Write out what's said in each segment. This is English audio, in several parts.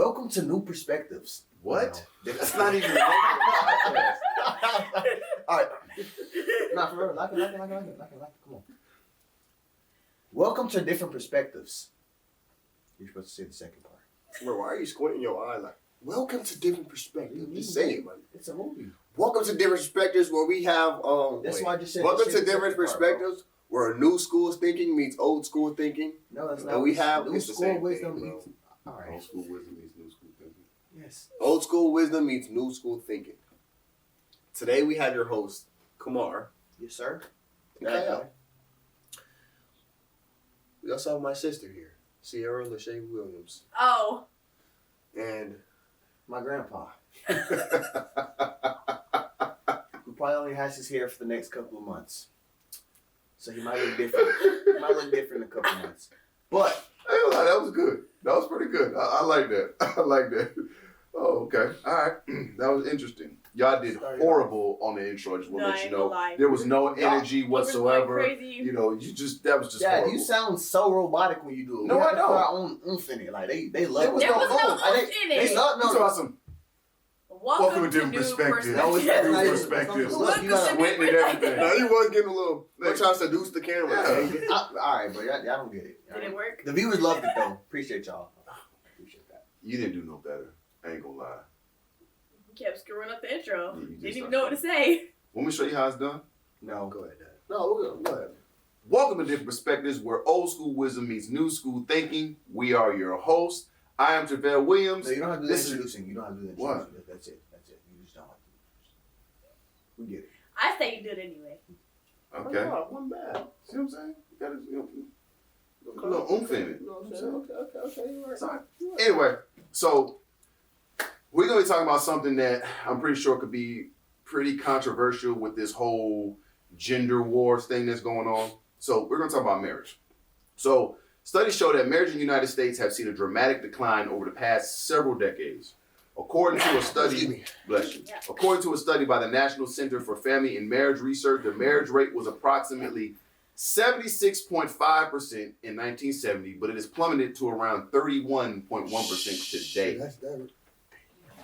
Welcome to New Perspectives. What? No. That's not even the name of the podcast. All right. Nah, for real. Like it. Come on. Welcome to Different Perspectives. You're supposed to say the second part. Bro, why are you squinting your eye like, welcome to Different Perspectives? Just say it, man. It's a movie. Welcome to Different Perspectives where we have, That's why I just said welcome to Different part, Perspectives where new school thinking meets old school thinking. No, that's not. And we have, new it's the school same wisdom thing, bro. meets. All right. Old school wisdom meets new school thinking. Yes. Old school wisdom meets new school thinking. Today we have your host, Kumar. Yes, sir. Okay. We also have my sister here, Sierra Lachey Williams. Oh. And My grandpa. Who probably only has his hair for the next couple of months. So he might look different. He might look different in a couple of months. But I ain't gonna lie, that was good. That was pretty good. I like that. I like that. Oh, okay. All right. That was interesting. Y'all did horrible on the intro. I just want to let you know. There was no energy whatsoever. You know, that was just Dad, horrible. you sound so robotic when you do it. No, I don't. Our own oomph in it. Like they love it. There was no oomph in it. They love You talking about some Welcome to different New perspectives. Perspectives. New perspectives. Look, you gotta Sweating and everything. now you was getting a little, we're trying to seduce the camera. Yeah. all right, but y'all don't get it. Did it work? The viewers loved it though. Appreciate y'all. Appreciate that. You didn't do no better. I ain't gonna lie. Kept screwing up the intro. You just Didn't even started. know what to say. Want me to show you how it's done? No. Go ahead, Dad. No, go ahead. Welcome to Different Perspectives, where old school wisdom meets new school thinking. We are your hosts. I am Travell Williams. No, you don't have to do the This is- introducing. You don't have to do the What? introducing. That's it. You just don't have to. We get it. I say you do it anyway. Okay. Oh, one bad. See what I'm saying? You gotta, put a little oomph in it. You know what I'm saying? Okay, you're right. Sorry. Anyway, so we're going to be talking about something that I'm pretty sure could be pretty controversial with this whole gender wars thing that's going on. So we're going to talk about marriage. So studies show that marriage in the United States have seen a dramatic decline over the past several decades. According to a study, bless you. According to a study by the National Center for Family and Marriage Research, the marriage rate was approximately 76.5% in 1970, but it has plummeted to around 31.1% today. That's that.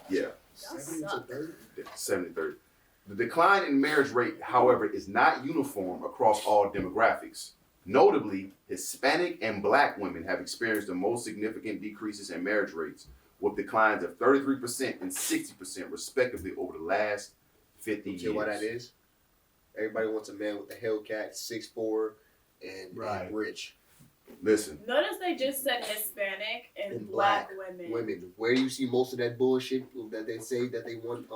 Yeah, 70 to 30? 70-30. The decline in marriage rate, however, is not uniform across all demographics. Notably, Hispanic and Black women have experienced the most significant decreases in marriage rates, with declines of 33% and 60% respectively over the last 50 years. You know what that is? Everybody wants a man with a Hellcat, 6'4", and rich. Listen, Notice they just said Hispanic and black women. Women. Where do you see most of that bullshit that they say that they want?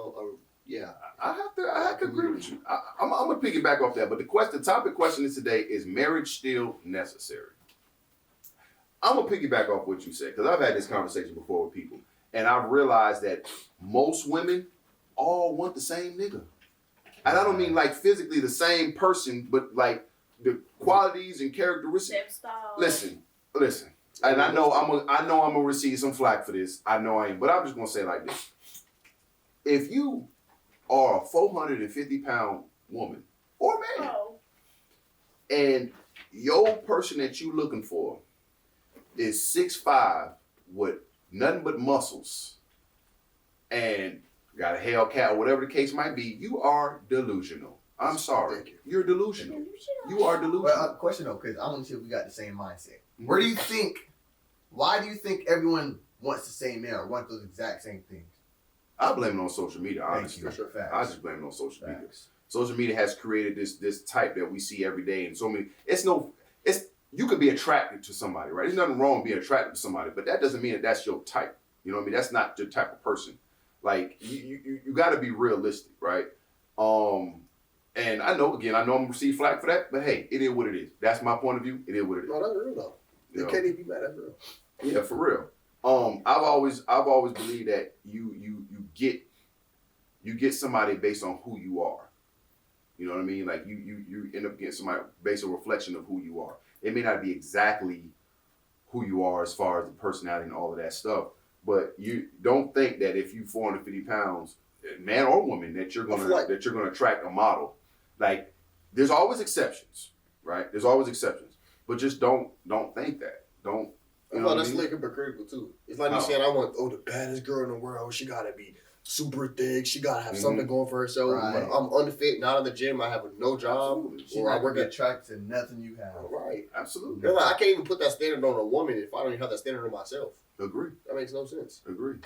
Yeah. I have to agree with you. I'm gonna piggyback off that, but the topic question is today: is marriage still necessary? I'm gonna piggyback off what you said because I've had this conversation before with people, and I've realized that most women all want the same nigga, and I don't mean like physically the same person, but like the qualities and characteristics. Ship style. Listen, and I know I'm gonna receive some flack for this. I know I am, but I'm just gonna say it like this: if you are a 450-pound woman or man, and your person that you looking for is 6'5" with nothing but muscles and got a Hellcat or whatever the case might be, you are delusional. I'm sorry. Thank you. You're delusional. You are delusional. Well, question though, because I want to see if we got the same mindset. Why do you think everyone wants the same man or want those exact same things? I blame it on social media, honestly. Thank you. Facts. I just blame it on social media. Facts. Social media has created this type that we see every day, and so many. You could be attracted to somebody, right? There's nothing wrong with being attracted to somebody, but that doesn't mean that that's your type. You know what I mean? That's not your type of person. Like you got to be realistic, right? And I know I'm gonna receive flack for that, but hey, it is what it is. That's my point of view. It is what it is. No, that's real though. You know? Can't even be mad. That's real. Yeah, for real. I've always believed that you get somebody based on who you are. You know what I mean? Like you end up getting somebody based on reflection of who you are. It may not be exactly who you are as far as the personality and all of that stuff, but you don't think that if you 450 pounds, man or woman, that you're gonna attract a model. Like there's always exceptions, right? There's always exceptions, but just don't think that. Don't You know Well, what I that's mean? like hypocritical too. It's like me How? saying I want the baddest girl in the world. She gotta be super thick. She gotta have Mhm. something going for herself. Right. But I'm unfit, not in the gym. I have no job, Absolutely. She's or not I gonna work be at. attracted to nothing you have. Right. Absolutely. They're like, I can't even put that standard on a woman if I don't even have that standard on myself. Agree. That makes no sense. Agree.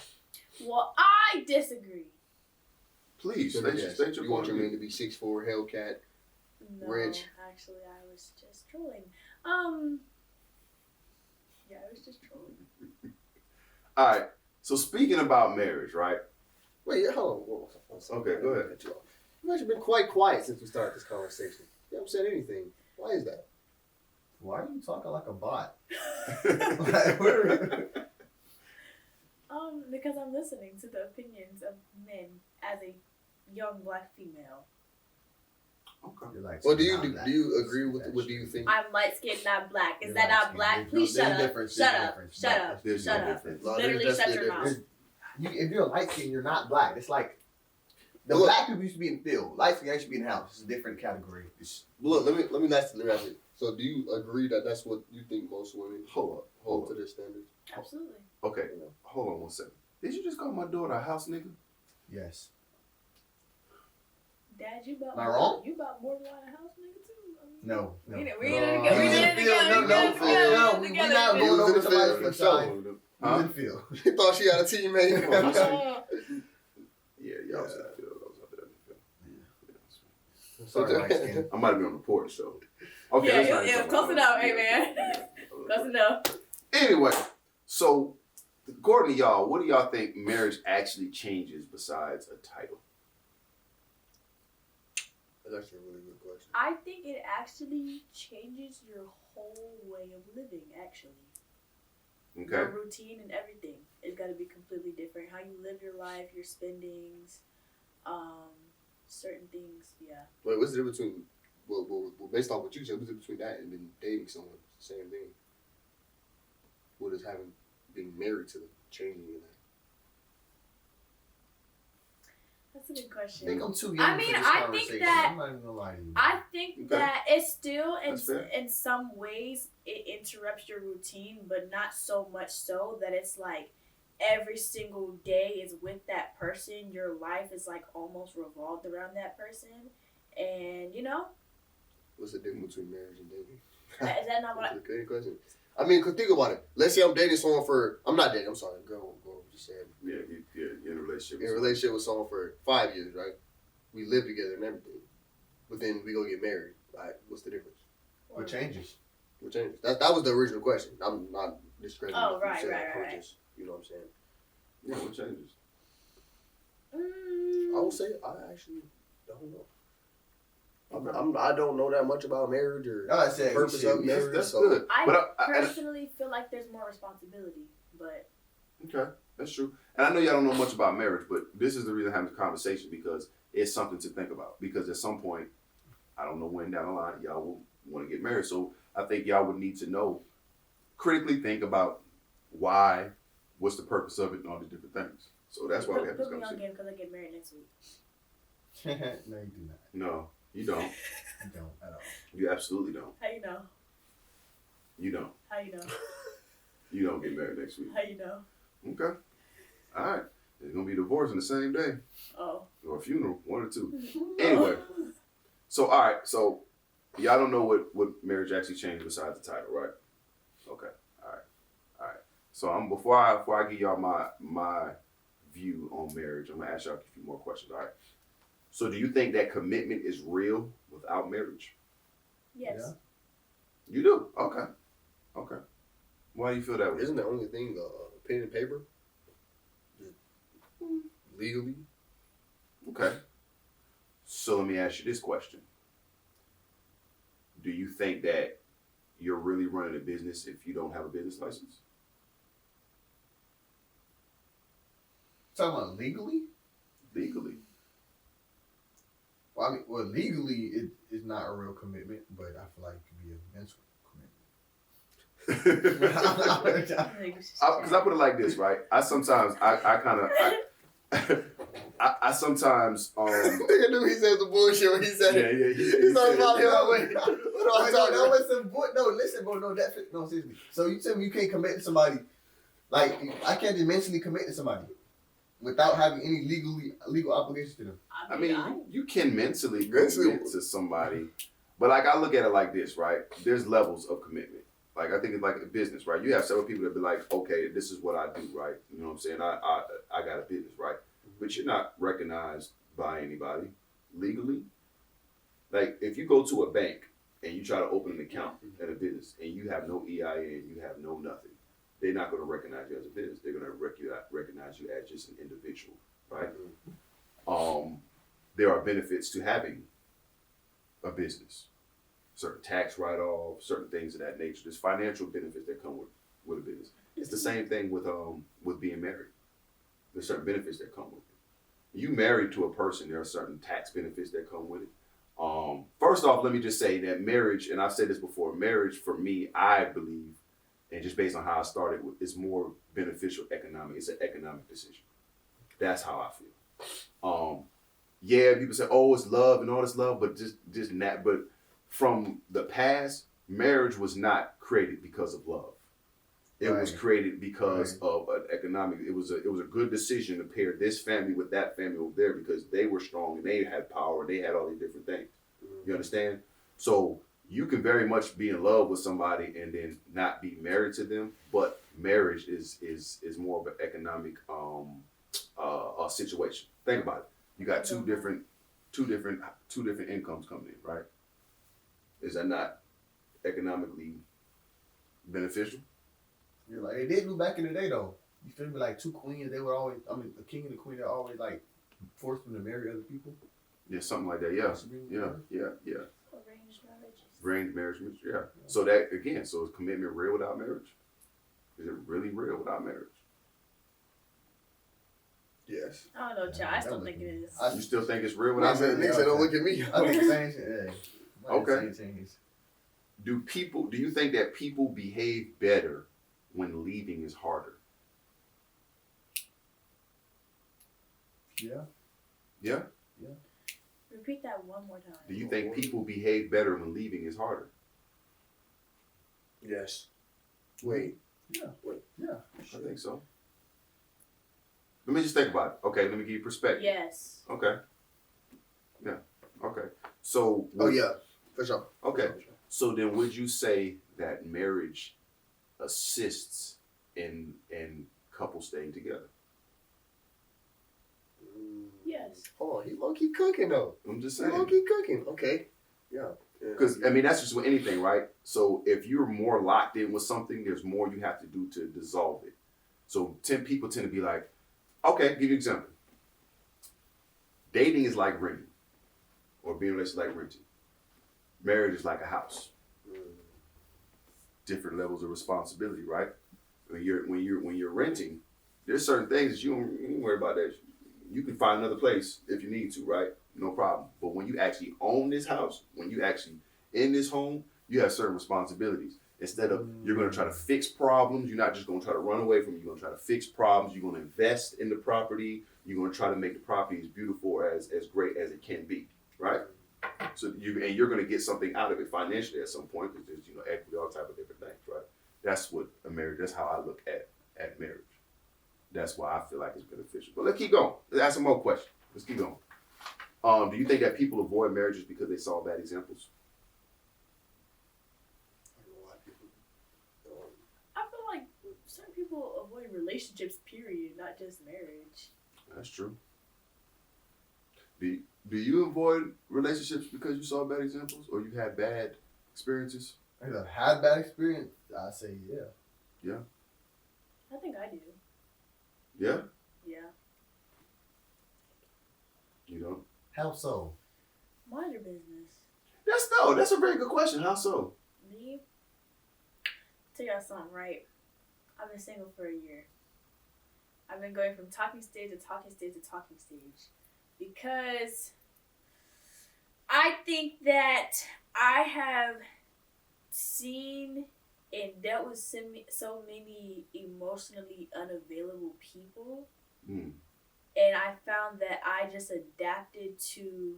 Well, I disagree. Please, So, state, yes, state your you want point your of man view. to be 6'4", Hellcat. No, Rich. actually, I was just trolling. Yeah, I was just trolling. All right. So speaking about marriage, right? Wait, hold on. Okay, go ahead. Cut you off. You've actually been quite quiet since we started this conversation. You haven't said anything. Why is that? Why are you talking like a bot? Because I'm listening to the opinions of men as a young black female. Okay. You're like, Well, so do not black. you agree with That's what do you true. think? I'm light skinned, not black. Is You're that not light-skinned. black? There's Please no- shut there's up. difference. Shut There's up. difference. Shut up. There's Shut no up. difference. No, Literally there's shut definitely your a mouth. difference. If you're light skinned, you're not black. It's like the Look. black people used to be in the field. Light skinned used to be in the house. It's a different category. It's, Look, let me ask you. So, do you agree that that's what you think most women hold to their standards? Absolutely. Okay. Hold on one second. Did you just call my daughter a house nigga? yes. Dad, you bought Am I wrong? You bought more than a house, nigga, too. I mean, No. We did it No. together. We Use did the it field, together. no, Together. no, we Together. not going Use over the somebody's field, good for sure. side. Huh? In the field. He thought she had a teammate. Yeah, y'all was in the field. I was out there in the field. Sorry, light skinned. I might have been on the porch, so. Okay, Yeah, let's not yeah, talk close about enough, that. hey, man. Yeah. Close enough. Anyway, so according to y'all, what do y'all think marriage actually changes besides a title? That's actually a really good question. I think it actually changes your whole way of living, actually. Okay. Your routine and everything is got to be completely different. How you live your life, your spendings, certain things, yeah. Wait, what's the difference between, well, based on what you said, what's the difference between that and then dating someone? It's the same thing. What is having, being married to them, changing in that? That's a good I question. think I'm too young I mean, for this I think conversation. that- I'm not even gonna lie to you. I think Okay. that it's still That's fair. in some ways it interrupts your routine, but not so much so that it's like every single day is with that person. Your life is like almost revolved around that person, and you know, What's the difference between marriage and dating? is that not what? That's a good question. I mean, cause think about it. Let's say I'm dating someone I'm not dating, I'm sorry, girl, just saying. Yeah, you're in a relationship. In a relationship with someone for 5 years, right? We live together and everything. But then we go get married. Like, what's the difference? What changes? What changes? That was the original question. I'm not discrediting. Oh, what you right, said. right, I was right. just, you know what I'm saying? Yeah, what changes? I would say I actually don't know. I don't know that much about marriage or No, I said you purpose should- of marriage. That's so good. I But personally feel like there's more responsibility, but okay, that's true. And I know y'all don't know much about marriage, but this is the reason I'm having this conversation because it's something to think about. Because at some point, I don't know when down the line, y'all will want to get married. So I think y'all would need to know, critically think about why, what's the purpose of it, and all these different things. So that's why we have this put me on conversation. game because I get married next week. No, you do not. No, you don't. You don't at all. You absolutely don't. How you know? You don't. How you know? You don't get married next week. How you know? Okay. All right. There's gonna be a divorce in the same day Oh. or a funeral, one or two. Anyway. So all right. So y'all don't know what marriage actually changed besides the title, right? Okay. All right. So before I give y'all my view on marriage, I'm gonna ask y'all a few more questions. All right. So do you think that commitment is real without marriage? Yes. Yeah. You do. Okay. Okay. Why do you feel that way? isn't the only thing pen and paper? Just legally? Okay. So let me ask you this question. Do you think that you're really running a business if you don't have a business license? Talking about legally? Legally. Well, I mean, legally it is not a real commitment, but I feel like it could be a mental Because I put it like this, right? I sometimes, I kind of, I sometimes Nigga knew he said the bullshit when he said it. yeah, He's talking about him. Wait, what am I talking No, about? it's some no, listen, bro. No, no, seriously. So you tell me you can't commit to somebody, like I can't just mentally commit to somebody without having any legal obligations to them. I mean, you can mentally Mentally- commit to somebody, but like I look at it like this, right? There's levels of commitment. Like I think it's like a business, right? You have several people that be like, okay, this is what I do, right? You know what I'm saying? I got a business, right? But you're not recognized by anybody legally. Like if you go to a bank and you try to open an account at a business and you have no EIN, you have no nothing, they're not going to recognize you as a business. They're going to recognize you as just an individual, right? There are benefits to having a business, certain tax write-offs, certain things of that nature. There's financial benefits that come with a business. It's the same thing with being married. There's certain benefits that come with it. You married to a person, there are certain tax benefits that come with it. First off, let me just say that marriage, and I've said this before, marriage for me, I believe, and just based on how I started, is more beneficial economic. It's an economic decision. That's how I feel. Yeah, people say, "Oh, it's love and all this love," but just not. But from the past, marriage was not created because of love. It was created because of an economic. It was a good decision to pair this family with that family over there because they were strong and they had power. They had all these different things. You understand? So you can very much be in love with somebody and then not be married to them, but marriage is more of an economic situation. Think about it. You got two different incomes coming in, right? Is that not economically beneficial? You're like they did do back in the day though. You feel me? Like two queens, they were always. I mean, the king and the queen, they always like forced them to marry other people. Yeah, something like that. Yeah. Arranged marriages. Arranged marriage, yeah. So that again, so is commitment real without marriage? Is it really real without marriage? Yes. I don't know, child. I still think it is. You still think it's real Nigga without said, marriage? don't look at me. I think the same shit. Yeah. Okay. Same thing is. Do you think that people behave better when leaving is harder? Yeah. Yeah? Repeat that one more time. Do you think people behave better when leaving is harder? Yes. Wait. Yeah. Wait. Yeah. I think so. Let me just think about it. Okay, let me give you perspective. Yes. Okay. Yeah. Okay. So. Oh yeah. For sure. Okay. So then, would you say that marriage assists in couples staying together? Yes. Oh, he low key cooking though. I'm just He saying. low key cooking. Okay. Yeah. Because I mean, that's just with anything, right? So if you're more locked in with something, there's more you have to do to dissolve it. So 10 people tend to be like, okay, give you an example. Dating is like renting, or being in a relationship is like renting. Marriage is like a house. Different levels of responsibility, right? When you're renting, there's certain things that you don't worry about. That you can find another place if you need to, right? No problem. But when you actually own this house, when you actually in this home, you have certain responsibilities. Instead of you're going to try to fix problems, you're not just going to try to run away from it. You're going to try to fix problems. You're going to invest in the property. You're going to try to make the property as beautiful as great as it can be, right? So you're going to get something out of it financially at some point because there's equity, all type of different things, right? That's what a marriage. That's how I look at marriage. That's why I feel like it's beneficial. But let's keep going. Let's ask some more questions. Let's keep going. Do you think that people avoid marriages because they saw bad examples? I feel like certain people avoid relationships, period, not just marriage. That's true. Do you avoid relationships because you saw bad examples or you had bad experiences? I had bad experience. I say yeah. I think I do. Yeah? Yeah. You don't? How so? Mind your business. That's a very good question. How so? Me? Tell y'all something, right? I've been single for a year. I've been going from talking stage to talking stage to talking stage. Because I think that I have seen and dealt with so many emotionally unavailable people and I found that I just adapted to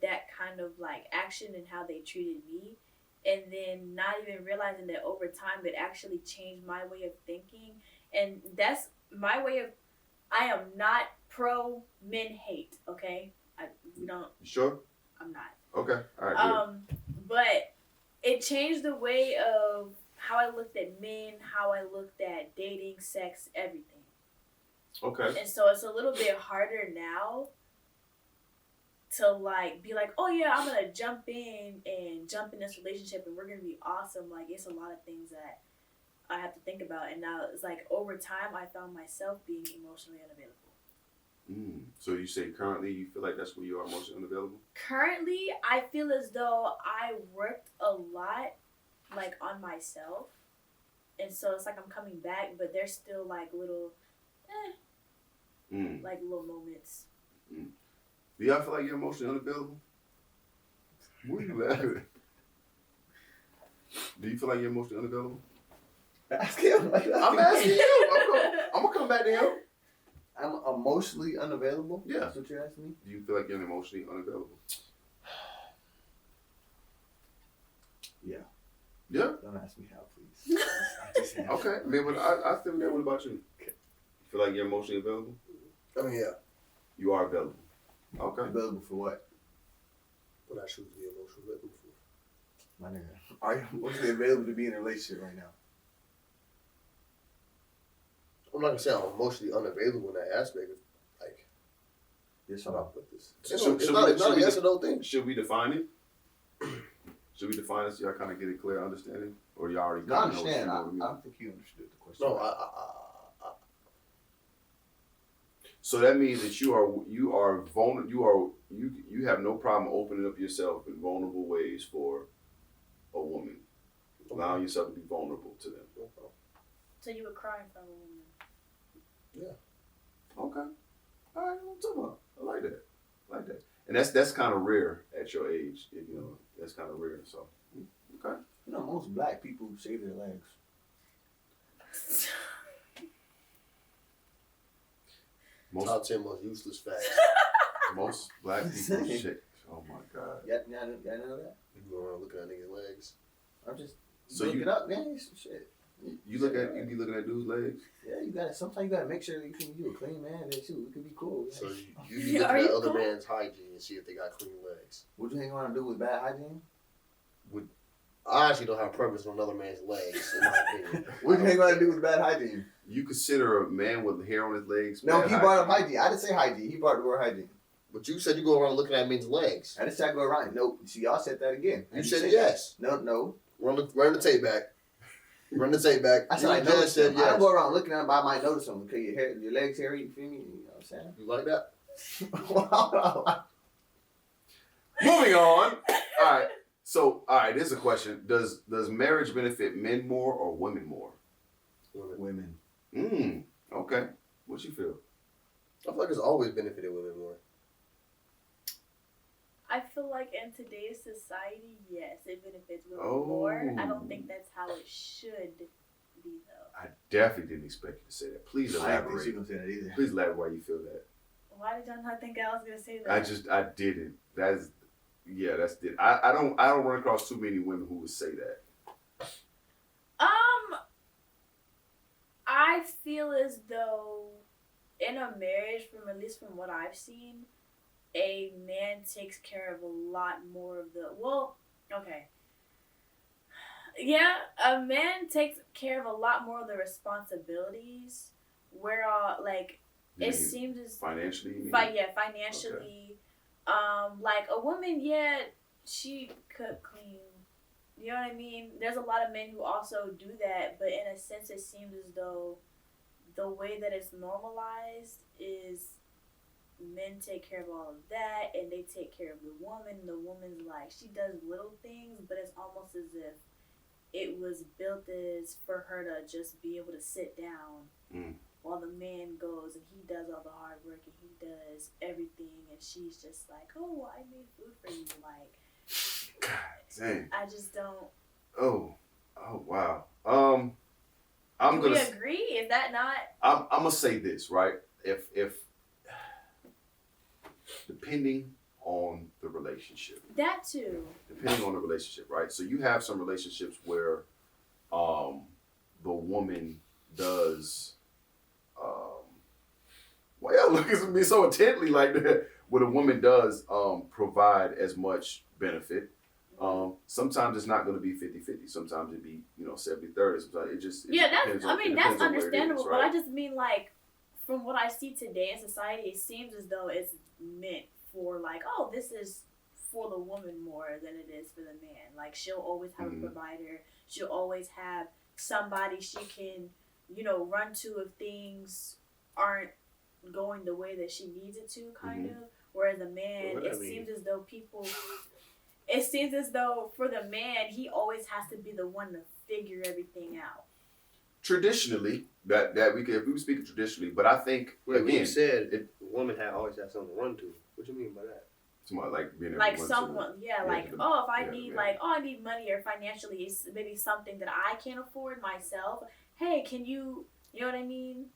that kind of like action and how they treated me, and then not even realizing that over time it actually changed my way of thinking, and that's my way of. I am not pro men hate. Okay, we don't. You sure? I'm not. Okay. All right. Good. But it changed the way of how I looked at men, how I looked at dating, sex, everything. Okay. And so it's a little bit harder now to like be like, oh yeah, I'm gonna jump in this relationship and we're gonna be awesome. Like it's a lot of things that I have to think about, and now it's like over time I found myself being emotionally unavailable. So you say currently you feel like that's where you are emotionally unavailable? Currently, I feel as though I worked a lot like on myself, and so it's like I'm coming back, but there's still like little, like little moments. Do y'all feel like you're emotionally unavailable? What are you laughing at? Do you feel like you're emotionally unavailable? Ask him. I'm asking you. I'm gonna come back to him. I'm emotionally unavailable? Yeah. That's what you're asking me? Do you feel like you're emotionally unavailable? Yeah. Yeah? Don't ask me how, please. I just have. Okay. I mean, but I feel that. What about you? Okay. You feel like you're emotionally available? I mean, yeah. You are available. Okay. Available for what? What I choose to be emotionally available for. My nigga. Are you emotionally available to be in a relationship right now? I'm not gonna say I'm emotionally unavailable in that aspect. Like, Yes, how do I put this? So It's not a yes or no thing. Should we define it? Should we define it so y'all kind of get a clear understanding? Or y'all already No, I kind of know understand. what you I mean? don't think you understood the question. No, So that means that you are vulnerable. You have no problem opening up yourself in vulnerable ways for a woman, allowing yourself to be vulnerable to them. No problem. So you would cry in front of a woman. Okay. All right, what I'm talking about. I like that. And that's kind of rare at your age. You know, that's kind of rare. So, okay. You know, most black people shave their legs. Top 10 most useless facts. Most black people shit. Oh my God. Y'all know that? You go around looking at niggas' legs. I'm just So look you- it up, man. Shit. You be looking at dudes' legs. Yeah, you gotta. Sometimes you gotta make sure that you a clean man. That too, it could be cool. So you Yeah, be looking are at you other cool? man's hygiene and see if they got clean legs. What you think want to do with bad hygiene? I actually don't have a preference on another man's legs, in my opinion. What do you think want to do with bad hygiene? You consider a man with hair on his legs? No, bad he brought up hygiene. I didn't say hygiene. He brought the word hygiene. But you said you go around looking at men's legs. I didn't say I go around. Nope. See, y'all said that again. I You didn't said say yes. that. No. Run the tape back. Run the tape back. I said You I just noticed said them. I don't yes. go around looking at them. I might notice them. Okay, your legs hairy. You feel me? You know what I'm saying? You like that? Moving on. All right. So, all right, here's a question. Does marriage benefit men more or women more? Women. Okay. What you feel? I feel like it's always benefited women more. I feel like in today's society, yes, it benefits women Oh. more. I don't think that's how it should be, though. I definitely didn't expect you to say that. Please I didn't think she elaborate. gonna say that either. Please elaborate why you feel that. Why did y'all not think I was gonna say that? I didn't. That's it. I don't run across too many women who would say that. I feel as though in a marriage, at least from what I've seen, a man takes care of a lot more of yeah, a man takes care of a lot more of the responsibilities. Where like You it mean seems as financially. You mean? financially, like a woman, yeah, she could clean. You know what I mean? There's a lot of men who also do that, but in a sense, it seems as though the way that it's normalized is men take care of all of that, and they take care of the woman. The woman's like, she does little things, but it's almost as if it was built as for her to just be able to sit down while the man goes and he does all the hard work and he does everything, and she's just like, oh, I made food for you. Like, Dang. I just don't. Oh wow. Do we agree? Is that not? I'm gonna say this, right? If depending on the relationship. That too. Depending on the relationship, right? So you have some relationships where the woman does well, yeah, look at me so intently like that. Where the woman does provide as much benefit. Sometimes it's not going to be 50-50. Sometimes it be 70-30. Sometimes it just that's depends on where it understandable, is, right? but I just mean like from what I see today in society, it seems as though it's meant for like, oh, this is for the woman more than it is for the man. Like she'll always have a provider. She'll always have somebody she can, run to if things aren't going the way that she needs it to, kind of. Whereas a man, it seems as though for the man, he always has to be the one to figure everything out. Traditionally, that we could, if we were speaking traditionally, but I think when again, you said the woman always has something to run to. What you mean by that? Somebody like being able Like to run someone, to if I need I need money or financially, it's maybe something that I can't afford myself. Hey, can you know what I mean?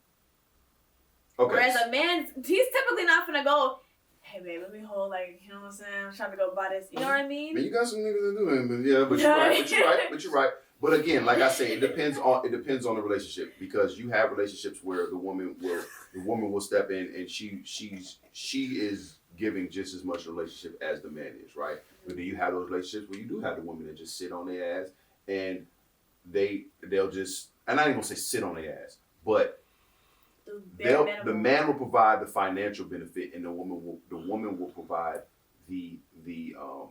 Okay. Whereas a man, he's typically not gonna go, hey babe, let me hold, like, you know what I'm saying? I'm trying to go buy this. You know what I mean? Man, you got some niggas that do it, but yeah, but you're right. But again, like I say, it depends on the relationship, because you have relationships where the woman will step in and she is giving just as much in a relationship as the man is, right? But then you have those relationships where you do have the woman that just sit on their ass and they'll just, and I ain't gonna say sit on their ass, but the man will provide the financial benefit, and the woman will provide the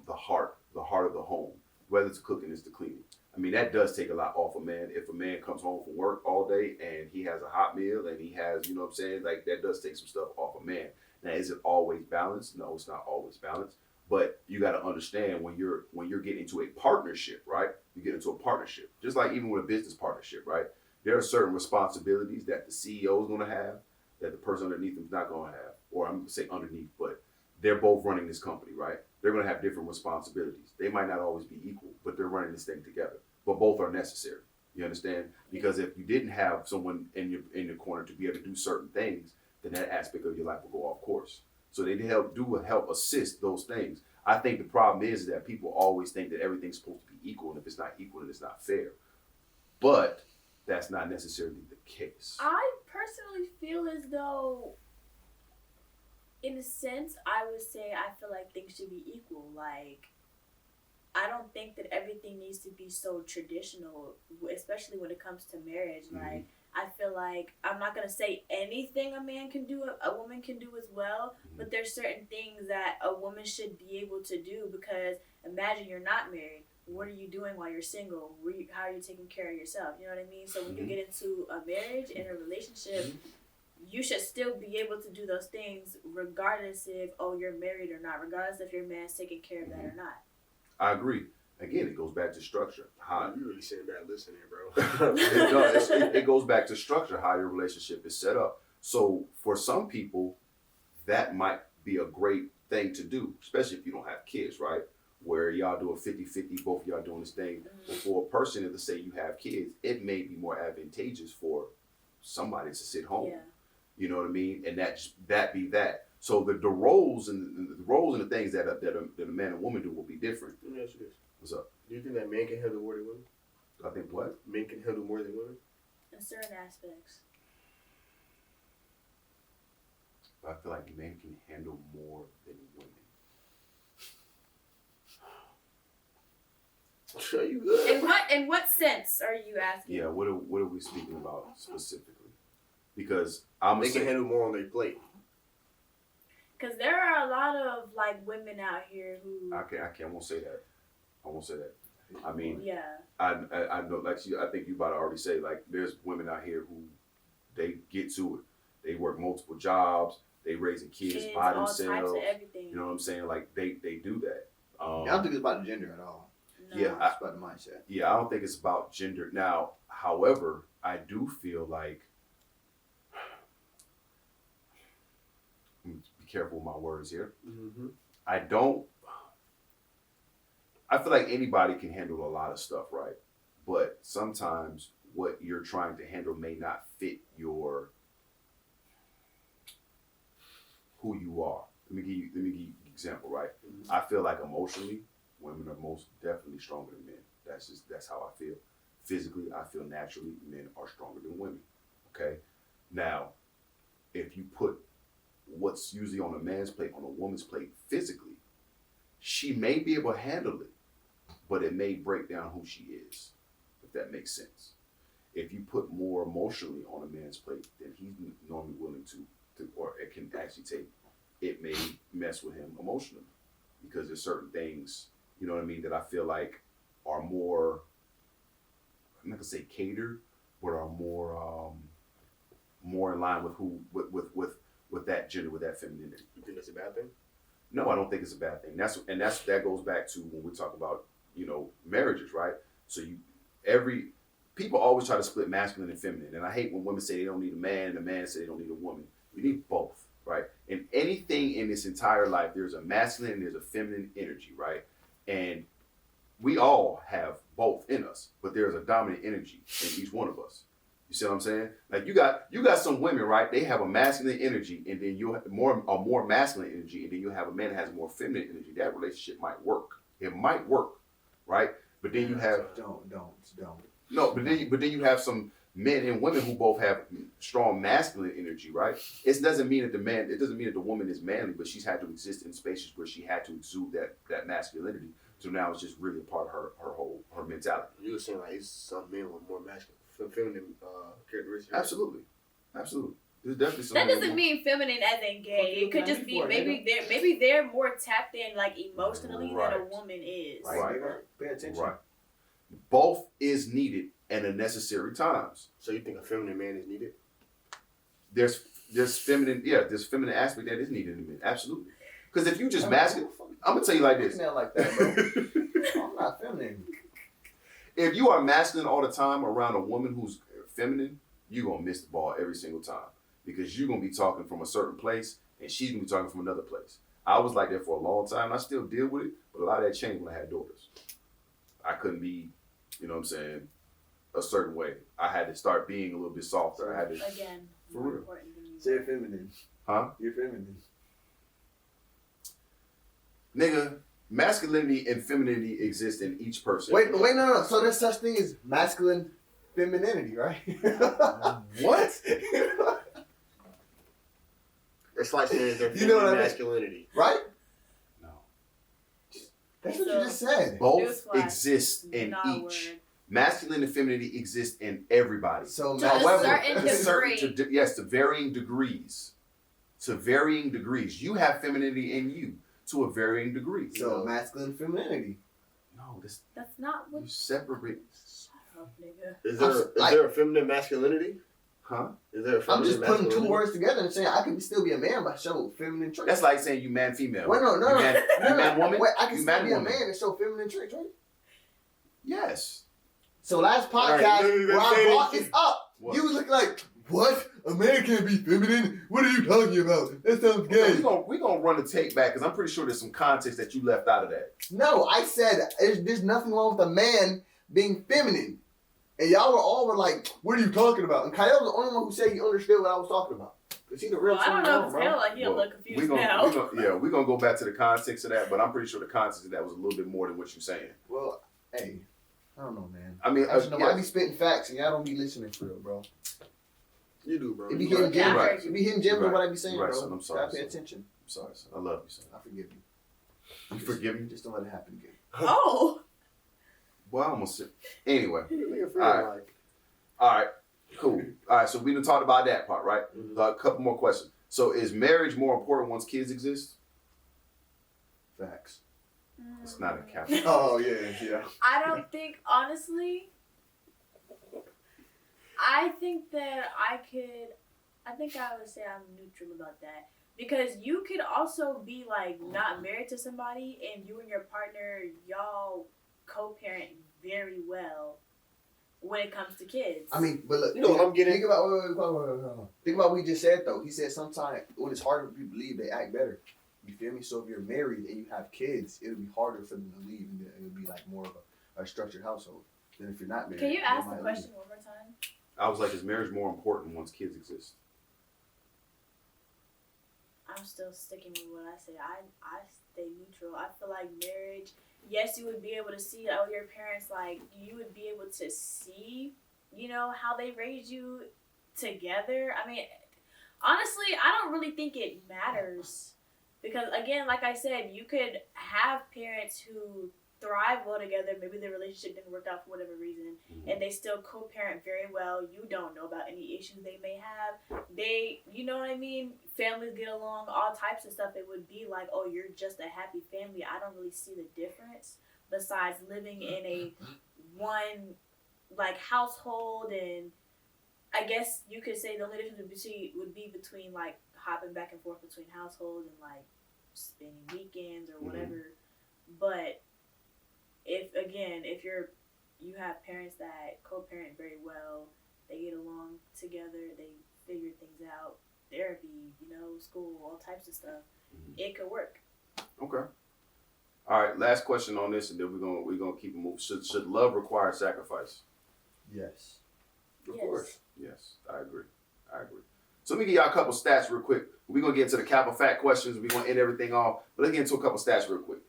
heart of the home, whether it's cooking, it's the cleaning. I mean, that does take a lot off a man. If a man comes home from work all day and he has a hot meal and he has, you know what I'm saying, like that does take some stuff off a man. Now, is it always balanced? No, it's not always balanced. But you got to understand when you're getting into a partnership, right? You get into a partnership, just like even with a business partnership, right? There are certain responsibilities that the CEO is going to have that the person underneath him is not going to have, or I'm going to say underneath, but they're both running this company, right? They're going to have different responsibilities. They might not always be equal, but they're running this thing together. But both are necessary. You understand? Because if you didn't have someone in your corner to be able to do certain things, then that aspect of your life will go off course. So they help assist those things. I think the problem is that people always think that everything's supposed to be equal, and if it's not equal, then it's not fair. But that's not necessarily the case. I personally feel as though, in a sense, I would say I feel like things should be equal. Like, I don't think that everything needs to be so traditional, especially when it comes to marriage. Like, I feel like I'm not going to say anything a man can do, a woman can do as well, but there's certain things that a woman should be able to do, because imagine you're not married. What are you doing while you're single? How are you taking care of yourself? You know what I mean? So when you get into a marriage and a relationship, you should still be able to do those things regardless if, you're married or not, regardless if your man's taking care of that or not. I agree. Again, it goes back to structure. You really sitting back listening, bro. It goes back to structure, how your relationship is set up. So for some people, that might be a great thing to do, especially if you don't have kids, right? Where y'all do a 50-50, both of y'all doing this thing. But for a person, let's say you have kids, it may be more advantageous for somebody to sit home. Yeah. You know what I mean? And that be that. So the roles and the things that a man and woman do will be different. Let me ask you this. What's up? Do you think that men can handle more than women? I think what? Men can handle more than women? In certain aspects. I feel like men can handle more than women. Sure, you good. In what sense are you asking? Yeah, what are we speaking about specifically? Because they can handle more on their plate. Because there are a lot of like women out here who I won't say that. I mean, yeah. I know, like I think you about to already say, like, there's women out here who they get to it. They work multiple jobs. They raising kids by themselves. All types of everything. You know what I'm saying? Like they do that. I don't think it's about the gender at all. No. Yeah, it's about the mindset. Yeah, I don't think it's about gender. Now, however, I do feel like, be careful with my words here. Mm-hmm. I feel like anybody can handle a lot of stuff, right? But sometimes what you're trying to handle may not fit who you are. Let me give you an example, right? I feel like emotionally, women are most definitely stronger than men. That's how I feel. Physically, I feel naturally men are stronger than women. Okay? Now, if you put what's usually on a man's plate on a woman's plate physically, she may be able to handle it, but it may break down who she is, if that makes sense. If you put more emotionally on a man's plate than he's normally willing to or it can actually take, it may mess with him emotionally because there's certain things, you know what I mean, that I feel like are more, I'm not gonna say catered, but are more in line with who with that gender, with that femininity. You think that's a bad thing? No, I don't think it's a bad thing. That goes back to when we talk about, you know, marriages, right? So people always try to split masculine and feminine, and I hate when women say they don't need a man and a man say they don't need a woman. We need both, right? In anything in this entire life, there's a masculine and there's a feminine energy, right? And we all have both in us, but there's a dominant energy in each one of us. You see what I'm saying? Like you got some women, right? They have a masculine energy, and then you have a more masculine energy, and then you have a man that has a more feminine energy. That relationship might work. It might work, right? But then you have Don't. no, but then you have some men and women who both have strong masculine energy, right? It doesn't mean that the woman is manly, but she's had to exist in spaces where she had to exude that masculinity. So now it's just really a part of her mentality. You were saying like it's some men with more masculine, feminine characteristics. Absolutely. There's definitely some. That doesn't mean feminine as in gay. It could just be maybe they're more tapped in like emotionally than a woman is. Right. Pay attention. Right. Both is needed and a necessary times. So you think a feminine man is needed? There's feminine aspect that is needed in men. Absolutely. Because if you just masculine, I'm gonna tell you like this. Like that, bro. I'm not feminine. If you are masculine all the time around a woman who's feminine, you're gonna miss the ball every single time. Because you're gonna be talking from a certain place and she's gonna be talking from another place. I was like that for a long time. I still deal with it, but a lot of that changed when I had daughters. I couldn't be, you know what I'm saying, a certain way. I had to start being a little bit softer. I had to Again, for more real. important than you. So you're feminine. Huh? You're feminine. Nigga, masculinity and femininity exist in each person. Wait, no. So there's such thing as masculine femininity, right? What? It's like saying their You know what I mean? masculinity. Right? No. That's what you just said. Both Newsflash. exist in Not a each. word. Masculine and femininity exist in everybody. So, To a however, certain degree. Yes, to varying degrees. To varying degrees. You have femininity in you to a varying degree. so masculine femininity. No, That's not what. you separate. Shut up, nigga. Is there a feminine masculinity? Huh? Is there a I'm feminine just putting two masculinity? words together and saying I can still be a man but show feminine traits. That's like saying you man female. Wait, no. You man woman? Wait, I can You still man be a woman. man and show feminine traits, right? Yes. So last All right, podcast, you where I say brought this this up, What? you was looking like, what? A man can't be feminine? What are you talking about? That sounds gay. We're gonna run the tape back because I'm pretty sure there's some context that you left out of that. No, I said there's nothing wrong with a man being feminine. And y'all were like, what are you talking about? And Kyle was the only one who said he understood what I was talking about. Cause he's the real Well, I don't know. Cause hell, like he'll Well, look confused now. we're gonna go back to the context of that, but I'm pretty sure the context of that was a little bit more than what you're saying. Well, hey, I don't know, man. I mean, I just know yeah. I be spitting facts and y'all don't be listening for real, bro. You do, bro. It be You hitting right. gems. Right. It be hitting gems Right. of what I be saying, Right, bro. son, I'm sorry, Gotta pay son. attention. I'm sorry, son. I love you, son. I forgive you. You forgive me? Just don't let it happen again. Oh. Well, I almost said. Anyway, Nigga feel All right. like all right, cool. All right, so we done talked about that part, right? Mhm. A couple more questions. So, is marriage more important once kids exist? Facts. It's not a cap. Oh yeah. I don't think, honestly, I think I would say I'm neutral about that. Because you could also be like not married to somebody and you and your partner, y'all co-parent very well when it comes to kids. I mean, but look, You know what I'm getting? Think about wait. Think about what we just said though. He said sometimes when it's harder for people to leave, they act better. You feel me? So if you're married and you have kids, it'll be harder for them to leave, and it'll be like more of a structured household than if you're not married. Can you They ask the might question one more time? I was like, is marriage more important once kids exist? I'm still sticking with what I said. I stay neutral. I feel like marriage, yes, you would be able to see your parents, like, you would be able to see, how they raised you together. I mean, honestly, I don't really think it matters. Because, again, like I said, you could have parents who thrive well together. Maybe their relationship didn't work out for whatever reason, and they still co-parent very well. You don't know about any issues they may have. You know what I mean? Families get along, all types of stuff. It would be like, oh, you're just a happy family. I don't really see the difference besides living in a one, like, household. And I guess you could say the only difference would be between, like, hopping back and forth between households and, like, spending weekends or whatever. But if you have parents that co-parent very well, they get along together, they figure things out, therapy, school, all types of stuff, it could work. Okay. All right. Last question on this, and then we're gonna keep it moving. Should love require sacrifice? Yes. Of Yes. course. Yes, I agree. So let me give y'all a couple stats real quick. We're gonna get into the cap or fact questions. We're gonna end everything off, but let's get into a couple stats real quick.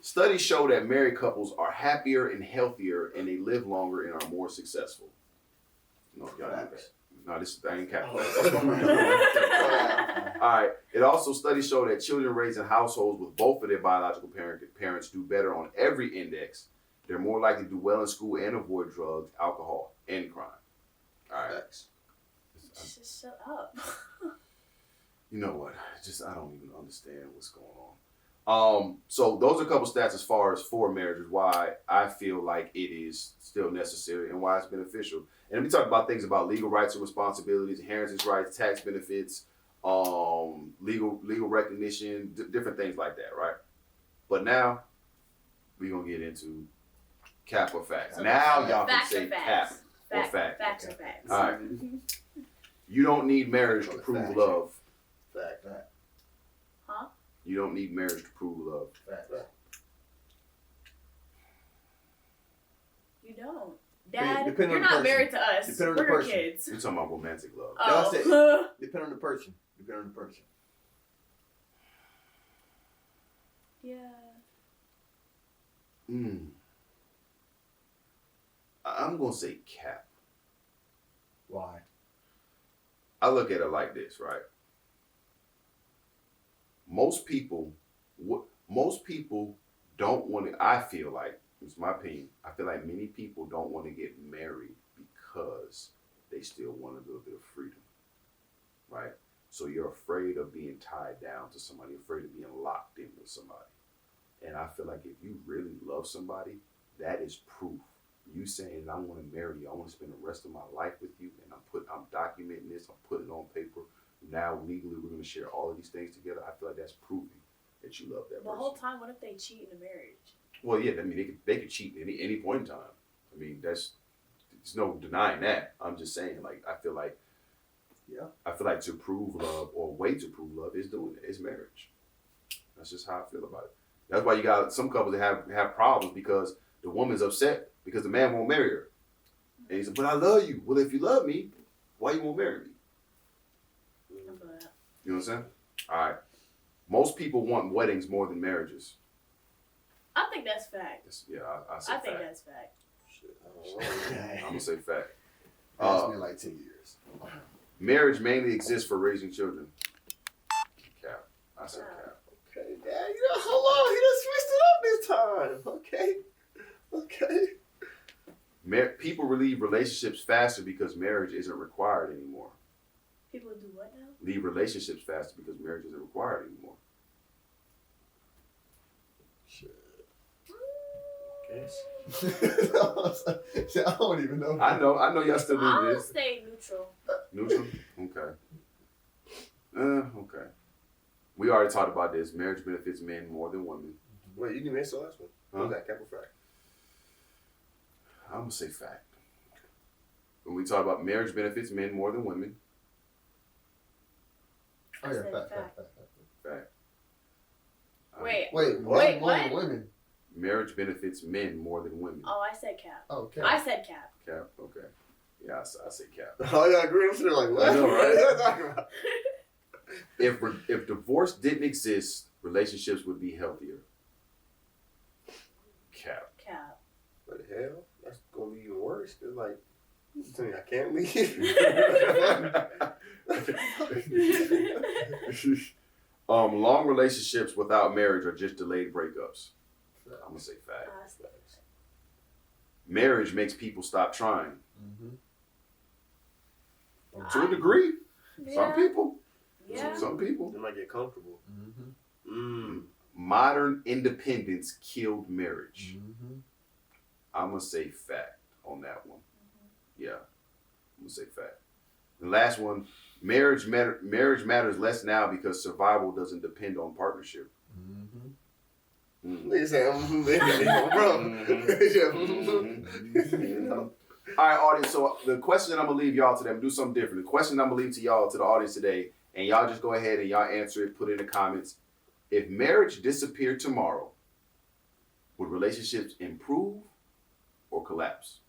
Studies show that married couples are happier and healthier, and they live longer and are more successful. No, y'all knew that. No, I ain't cap. All right. It also studies show that children raised in households with both of their biological parents do better on every index. They're more likely to do well in school and avoid drugs, alcohol, and crime. All right. Facts. Just shut up. You know what? I don't even understand what's going on. So those are a couple stats as far as for marriages, why I feel like it is still necessary and why it's beneficial. And we talk about things about legal rights and responsibilities, inheritance rights, tax benefits, legal recognition, different things like that, right? But now we're gonna get into cap or facts. Now y'all can say cap or fact. Facts or facts. All right. You don't need marriage to prove love. Fact. Huh? You don't need marriage to prove love. Fact. You don't. Dad, Depending you're on the not person. married to us. Depending on We're the your person. kids. We're talking about romantic love. That's it. Oh. Depending on the person. Yeah. I'm gonna say cap. Why? I look at it like this, right? Most people don't want to. I feel like, it's my opinion. I feel like many people don't want to get married because they still want a little bit of freedom, right? So you're afraid of being tied down to somebody, afraid of being locked in with somebody. And I feel like if you really love somebody, that is proof. You saying, I want to marry you, I want to spend the rest of my life with you, and I'm documenting this, I'm putting it on paper. Now legally we're going to share all of these things together. I feel like that's proving that you love that The person. whole time, what if they cheat in a marriage? Well, yeah, I mean they could cheat at any point in time. I mean there's no denying that. I'm just saying, like, I feel like to prove love, or a way to prove love, is doing it. It's marriage. That's just how I feel about it. That's why you got some couples that have problems because the woman's upset because the man won't marry her. And he said, but I love you. Well, if you love me, why you won't marry me? You know what I'm saying? All right. Most people want weddings more than marriages. I think that's fact. I say fact. think that's fact. Shit, I don't know. I'm going to say fact. It's been like 10 years. Marriage mainly exists for raising children. Cap. I said cap. Okay, Dad, hold on. He done switched it up this time. Okay. People leave relationships faster because marriage isn't required anymore. People do what now? Leave relationships faster because marriage isn't required anymore. Shit. I don't even know. I know y'all still I'm do gonna this. stay neutral. Neutral? Okay. Okay. We already talked about this. Marriage benefits men more than women. Wait, you didn't answer the last one. Huh? What was that? Cap or fact? I'm going to say fact. When we talk about marriage benefits men more than women, Oh, I yeah, said fact. fact. Wait. Wait, Wait, more what? than women. Marriage benefits men more than women. Oh, I said cap. Okay. I said cap. Cap? Okay. Yeah, I say cap. Oh, yeah, I agree. I'm sitting there like, what? I know, right? What are you talking about? If divorce didn't exist, relationships would be healthier. Cap. What the hell? That's gonna be even worse. It's like, you tell me I can't leave. Long relationships without marriage are just delayed breakups. I'm gonna say fact. Marriage makes people stop trying. To a degree. Some people. Yeah. Some people. They might get comfortable. Modern independence killed marriage. I'm gonna say fact on that one. Yeah, I'm gonna say fact. The last one, marriage matters less now because survival doesn't depend on partnership. They say, All right, audience. So the question that I'm gonna leave y'all today, I'm gonna do something different. The question I'm gonna leave to y'all, to the audience today, and y'all just go ahead and y'all answer it. Put it in the comments. If marriage disappeared tomorrow, would relationships improve or collapse?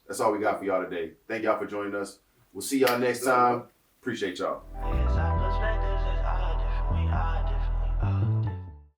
That's all we got for y'all today. Thank y'all for joining us. We'll see y'all next time. Appreciate y'all.